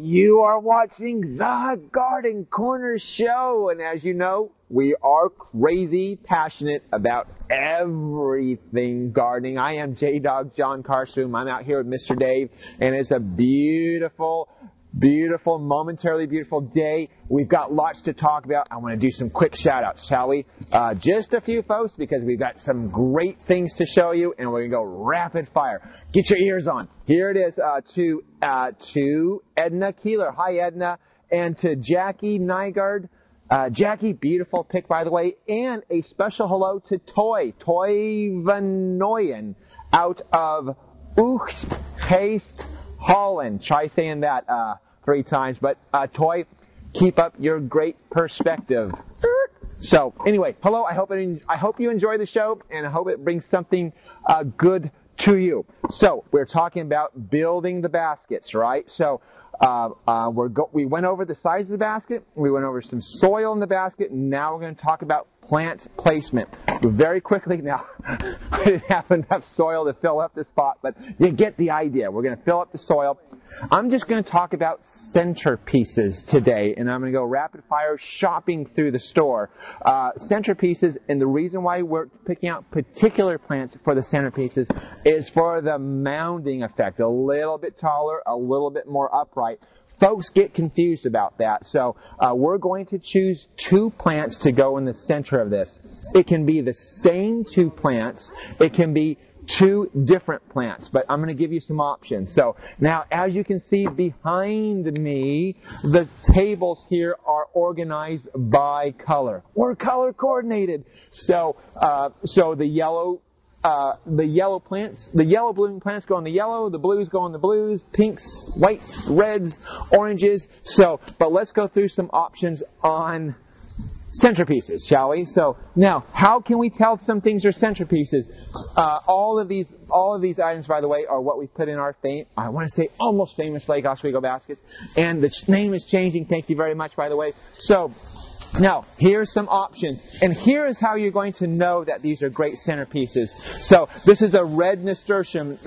you are watching the Garden Corner Show, and as you know, we are crazy passionate about everything gardening. I am J-Dog John Carsum. I'm out here with Mr. Dave, and it's a beautiful, momentarily beautiful day. We've got lots to talk about. I want to do some quick shout-outs, shall we? Just a few folks, because we've got some great things to show you, and we're going to go rapid fire. Get your ears on. Here it is to Edna Keeler. Hi, Edna. And to Jackie Nygaard. Jackie, beautiful pick, by the way. And a special hello to Toy Vanoyen out of Utrecht, Holland. Try saying that 3 times. But Toy, keep up your great perspective. So anyway, hello. I hope you enjoy the show, and I hope it brings something good to you. So we're talking about building the baskets, right? So we went over the size of the basket. We went over some soil in the basket. Now we're going to talk about plant placement. Very quickly now, I didn't have enough soil to fill up this pot, but you get the idea. We're going to fill up the soil. I'm just going to talk about centerpieces today, and I'm going to go rapid fire shopping through the store. Centerpieces, and the reason why we're picking out particular plants for the centerpieces is for the mounding effect. A little bit taller, a little bit more upright. Folks get confused about that, so we're going to choose 2 plants to go in the center of this. It can be the same 2 plants. It can be 2 different plants, but I'm going to give you some options. So now, as you can see behind me, the tables here are organized by color. We're color coordinated. So the yellow plants, the yellow blooming plants go on the yellow, the blues go on the blues, pinks, whites, reds, oranges. So, but let's go through some options on centerpieces, shall we? So now, how can we tell some things are centerpieces? All of these items, by the way, are what we put in our I want to say almost famous Lake Oswego baskets, and the name is changing. Thank you very much, by the way. So now, here's some options, and here is how you're going to know that these are great centerpieces. So this is a red nasturtium,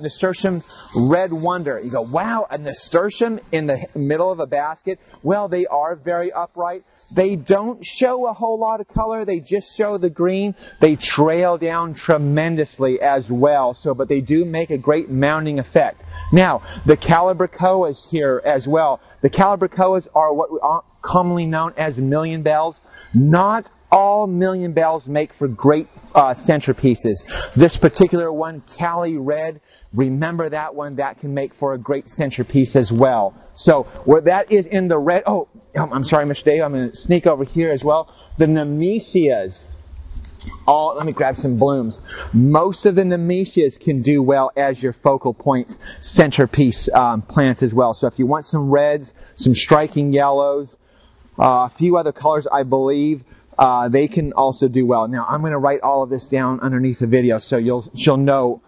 Nasturtium Red Wonder. You go, wow, a nasturtium in the middle of a basket? Well, they are very upright. They don't show a whole lot of color. They just show the green. They trail down tremendously as well. But they do make a great mounding effect. Now, the Calibrachoas here as well. The Calibrachoas are what are commonly known as million bells. Not all million bells make for great centerpieces. This particular one, Cali Red, remember that one. That can make for a great centerpiece as well. So where that is in the red. Oh, I'm sorry, Mr. Dave. I'm going to sneak over here as well. The Nemesias. Let me grab some blooms. Most of the Nemesias can do well as your focal point centerpiece plant as well. So if you want some reds, some striking yellows, a few other colors, I believe, they can also do well. Now, I'm going to write all of this down underneath the video, so you'll know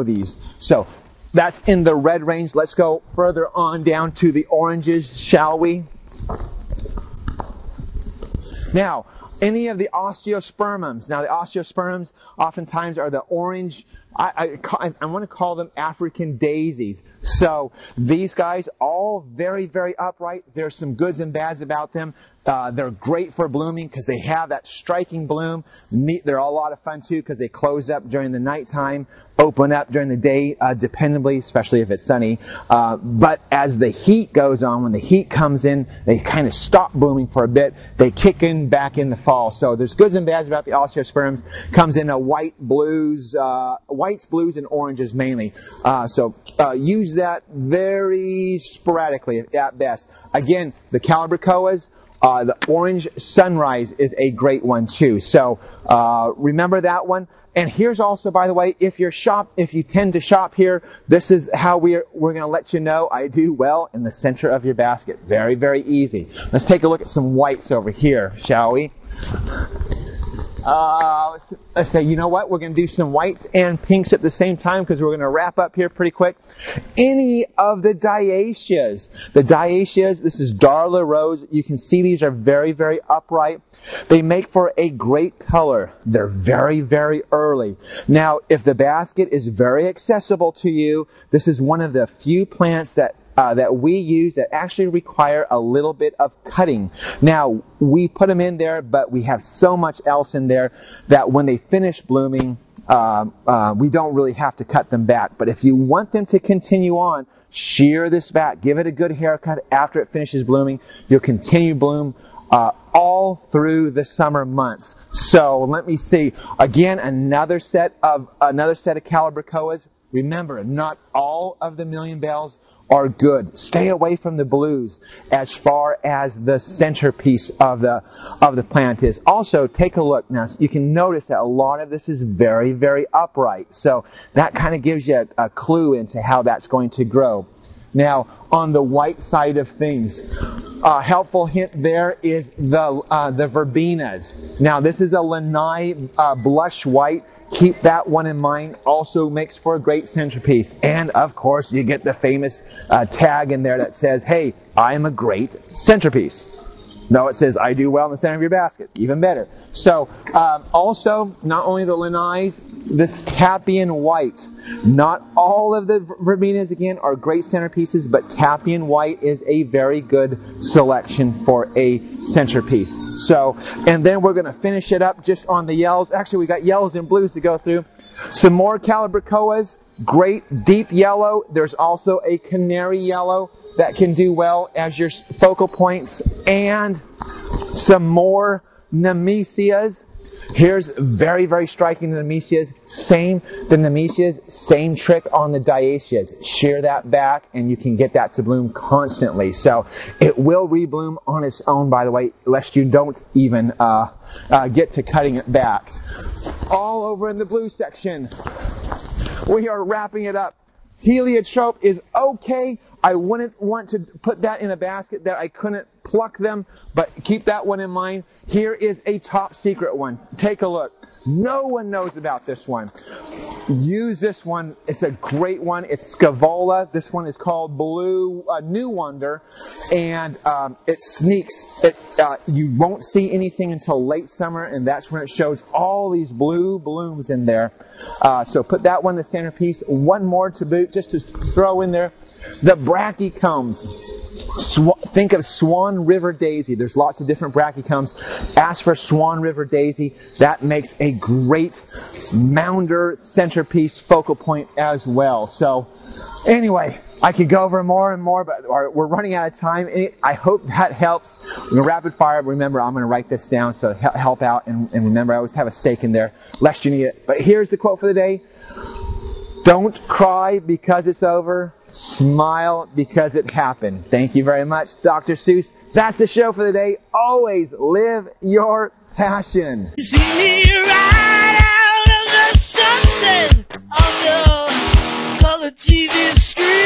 these. So that's in the red range. Let's go further on down to the oranges, shall we? Now, any of the osteospermums. Now, the osteospermums oftentimes are the orange. I want to call them African daisies. So these guys, all very, very upright. There's some goods and bads about them. They're great for blooming because they have that striking bloom. They're a lot of fun too because they close up during the nighttime, open up during the day, dependably, especially if it's sunny. But as the heat goes on, when the heat comes in, they kind of stop blooming for a bit. They kick in back in the fall. So there's goods and bads about the osteosperms. Comes in a whites, blues, and oranges mainly. Use that very sporadically at best. Again, the Calibrachoas, the orange sunrise is a great one too. So remember that one. And here's also, by the way, if you tend to shop here, this is how we're going to let you know I do well in the center of your basket. Very, very easy. Let's take a look at some whites over here, shall we? Let's say, you know what? We're going to do some whites and pinks at the same time because we're going to wrap up here pretty quick. Any of the dioecias. The dioecias, this is Darla Rose. You can see these are very, very upright. They make for a great color. They're very, very early. Now, if the basket is very accessible to you, this is one of the few plants that that we use that actually require a little bit of cutting. Now, we put them in there, but we have so much else in there that when they finish blooming, we don't really have to cut them back. But if you want them to continue on, shear this back. Give it a good haircut after it finishes blooming. You'll continue bloom all through the summer months. So let me see. Again, another set of Calibrachoas. Remember, not all of the million bells are good. Stay away from the blues as far as the centerpiece of the plant is. Also, take a look. Now, you can notice that a lot of this is very, very upright. So that kind of gives you a clue into how that's going to grow. Now, on the white side of things, a helpful hint there is the Verbenas. Now, this is a lanai blush white. Keep that one in mind. Also makes for a great centerpiece. And, of course, you get the famous tag in there that says, hey, I am a great centerpiece. No, it says, I do well in the center of your basket. Even better. So, also, not only the lanais, this Tappian white. Not all of the Verbenas, again, are great centerpieces, but Tappian white is a very good selection for a centerpiece. So, and then we're going to finish it up just on the yellows. Actually, we got yellows and blues to go through. Some more Calibrachoas. Great deep yellow. There's also a canary yellow that can do well as your focal points, and some more Nemesias. Here's very, very striking Nemesias. The Nemesias, same trick on the Dioecias. Shear that back and you can get that to bloom constantly. So it will rebloom on its own, by the way, lest you don't even get to cutting it back. All over in the blue section, we are wrapping it up. Heliotrope is okay. I wouldn't want to put that in a basket that I couldn't pluck them, but keep that one in mind. Here is a top secret one. Take a look. No one knows about this one. Use this one. It's a great one. It's Scaevola. This one is called Blue New Wonder, and it sneaks. You won't see anything until late summer, and that's when it shows all these blue blooms in there. So put that one in the centerpiece. One more to boot, just to throw in there. The brachycombs. Think of Swan River Daisy. There's lots of different brachycombs. Ask for Swan River Daisy. That makes a great mounder centerpiece focal point as well. So anyway, I could go over more and more, but we're running out of time. I hope that helps. We're going to rapid fire. Remember, I'm going to write this down so help out. And remember, I always have a stake in there, lest you need it. But here's the quote for the day. Don't cry because it's over. Smile because it happened. Thank you very much, Dr. Seuss. That's the show for the day. Always live your passion. See me right out of the sunset on the color TV screen.